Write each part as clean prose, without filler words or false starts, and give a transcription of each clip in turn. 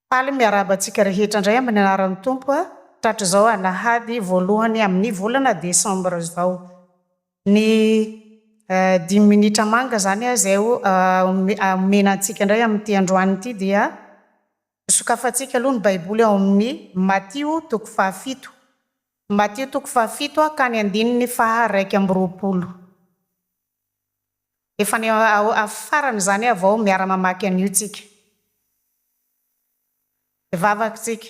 Paly miarabantsika rehetra indray amin'ny anaran'ny tompo a tratra zao alahady voalohany amin'ny volana desambra zao ny 10 minitra manga zany a zay omena antsika indray amin'ity androany ity dia sokafantsika aloha ny baiboly ao amin'ny Matio 7 Matio 7 ka ny andininy faha 1:20 efa ny afarany zany avao miara-mamaky an'io tsika vavatsika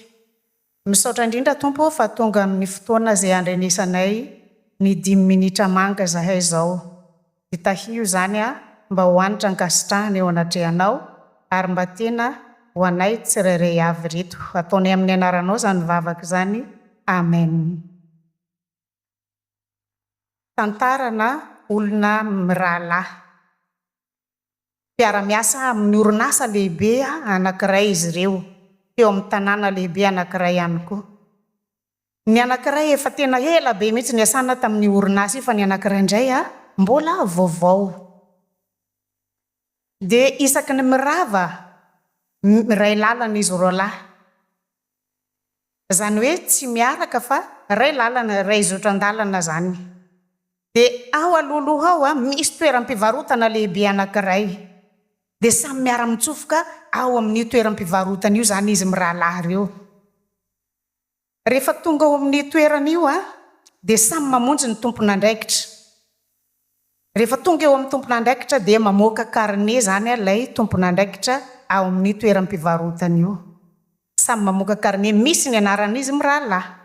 misaotra indrindra tompo fa tonga amin'ny fotoana zay andrenesanay ny 10 minitra manga zahay zao ditahio zany a mba hoanitra ankasitrahana eo anatrehanao ary mba tena ho anay tsirairay avy reto ataonay amin'ny anaranao zany vavaka zany amen. Tantarana olona mirahalahy mpiara-miasa amin'ny orinasa lehibe anankiray izy ireo eo amin'ny tanàna lehibe anankiray ihany koa. Ny anankiray efa tena ela be mihitsy ny asana tamin'ny orinasa io fa ny anankiray indray mbola vaovao. Dia isaky ny mirava ray lalana izy roa lahy. Zany hoe tsy miaraka fa ray lalana ray zotra-dalana zany. Dia ao alohaloha ao misy toeram-pivarotana lehibe anankiray. Dia samy miara-mitsofoka ao amin'ny toeram-pivarotana io zany izy mirahalahy reo. Rehefa tonga ao amin'ny toerana io dia samy mamonjy ny tompon'andraikitra. Rehefa tonga eo amin'ny tompon'andraikitra dia mamoaka karne zany ilay tompon'andraikitra ao amin'ny toeram-pivarotana io. Samy mamoaka karne misy ny anaran'izy mirahalahy.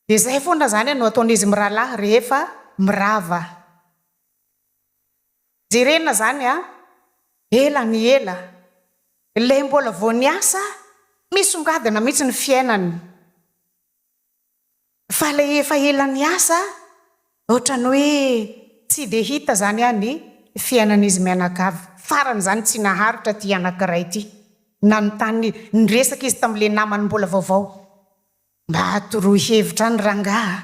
Dia zay foana zany no ataon'izy mirahalahy rehefa mirava. Jerena zany ela ny ela ilay mbola vao niasa misongadina mihitsy ny fiainany. Fa ilay efa ela niasa ohatrany hoe tsy dia hita zany ny fiainan'izy mianakavy. Farany zany tsy naharitra ty anankiray ty. Nanontany niresaka izy tamin'ilay namany mbola vaovao. Mba atoroy hevitra ny rangaha.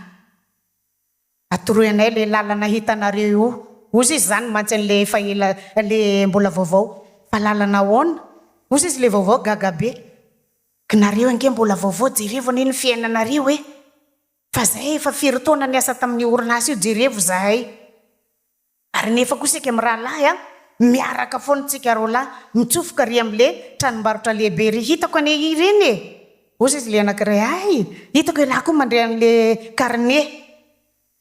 Atoroy anay ilay lalana hitanareo io. Ozy izy zany mantsy an'ilay efa ela ilay mbola vaovao. Fa lalana ahoana? Ozy izy ilay vaovao gagabe. Knareo ange mbola vaovao jerevo an'iny fiainanareo fa zahay efa firy taona niasa tamin'ny orinasa io jerevo zahay. Ary nefa koa sika mirahalahy miaraka foana tsika roa lahy mitsofoka ry amin'le tranombarotra lehibe ry hitako ane ireny ozy izy le anankiray ay hitako ilahy koa mandray an'le karne.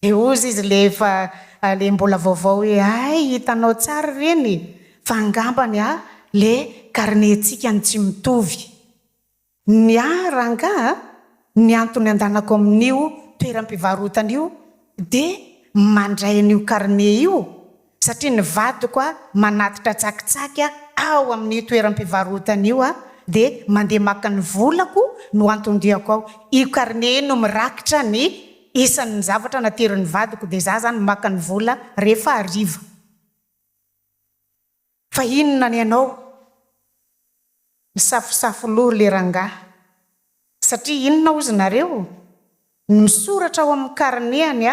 Ozy izy le efa le mbola vaovao hoe ay hitanao tsara reny fa angambany le karnetsika ny tsy mitovy. Ny ranga ny antony andanako amin'io toeram-pivarotana io dia mandray an'io karne io satria ny vadiko manatitra tsakitsaky ao amin'ny toeram-pivarotana io dia mandeha maka ny volako no antondriako ao. Io karne no mirakitra ny isan'ny zavatra natery ny vadiko dia za zany maka ny vola rehefa hariva. Fa inona ny anao? Misafosafo loha le rangaha. Satria inona ozy nareo? Misoratra ao amin'ny karneany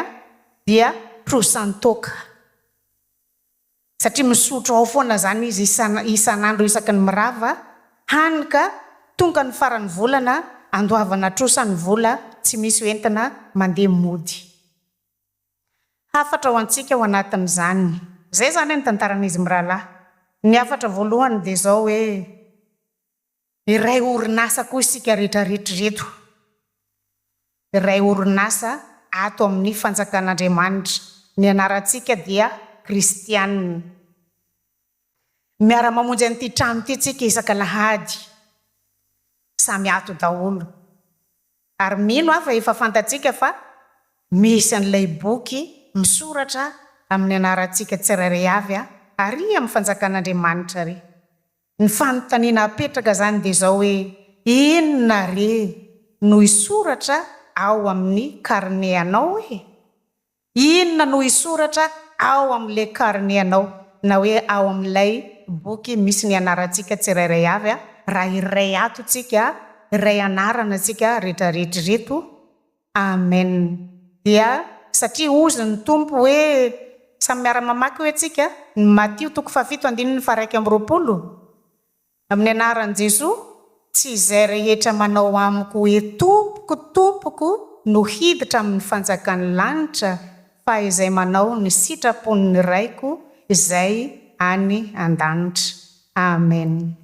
dia prosantoka. Satria misotro ao foana zany izy isan'andro isaky ny mirava hanika tonga ny farany volana andoavana trosany vola tsy misy entina mandeha mody. Hafatra ho antsika ao anatin'izany. Zay zany ny tantaran'izy mirahalahy. Ny hafatra voalohany dia zao hoe iray orinasa koa isika rehetrarehetra reto. Iray orinasa ato amin'ny fanjakan'Andriamanitra. Ny anarantsika dia kristianina. Miara-mamonjy an'ity trano ity tsika isaka lahady. Samy ato daholo. Ary mino fa efa fantatsika fa misy an'ilay boky misoratra amin'ny anarantsika tsirairay avy ary amin'ny fanjakan'Andriamanitra ry. Ny fanontaniana apetraka zany dia zao hoe inona re no isoratra ao amin'ny karne anao Inona no isoratra ao amin'ilay karne anao na hoe ao amin'ilay boky misy ny anarantsika tsirairay avy raha iray ato tsika iray anarana tsika rehetrarehetra reto. Amen. Dia satria ozy ny tompo hoe samy miara-mamaky hoe tsika ny Matio 7:20 amin'ny anaran'i Jesosy tsy izay rehetra manao amiko hoe tompoko tompoko no hiditra amin'ny fanjakan'ny lanitra fa izay manao ny sitrapon'ny raiko izay any an-danitra. Amen.